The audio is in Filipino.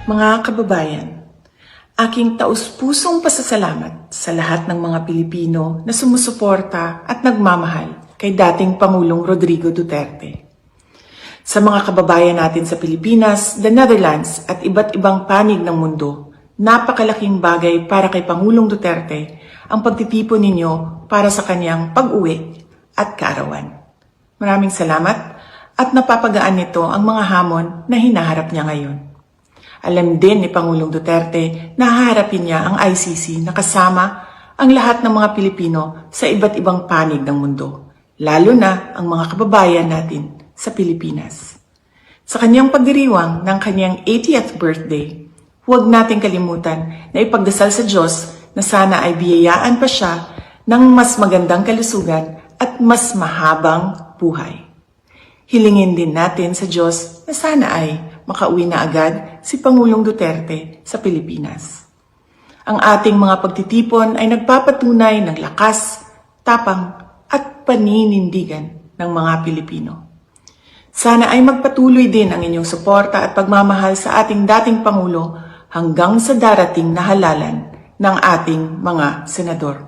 Mga kababayan, aking taus-pusong pasasalamat sa lahat ng mga Pilipino na sumusuporta at nagmamahal kay dating Pangulong Rodrigo Duterte. Sa mga kababayan natin sa Pilipinas, the Netherlands at iba't ibang panig ng mundo, napakalaking bagay para kay Pangulong Duterte ang pagtitipon ninyo para sa kanyang pag-uwi at kaarawan. Maraming salamat at napapagaan nito ang mga hamon na hinaharap niya ngayon. Alam din ni Pangulong Duterte na haharapin niya ang ICC na kasama ang lahat ng mga Pilipino sa iba't ibang panig ng mundo, lalo na ang mga kababayan natin sa Pilipinas. Sa kanyang pagdiriwang ng kanyang 80th birthday, huwag nating kalimutan na ipagdasal sa Diyos na sana ay biyayaan pa siya ng mas magandang kalusugan at mas mahabang buhay. Hilingin din natin sa Diyos na sana ay makauwi na agad si Pangulong Duterte sa Pilipinas. Ang ating mga pagtitipon ay nagpapatunay ng lakas, tapang at paninindigan ng mga Pilipino. Sana ay magpatuloy din ang inyong suporta at pagmamahal sa ating dating Pangulo hanggang sa darating na halalan ng ating mga senador.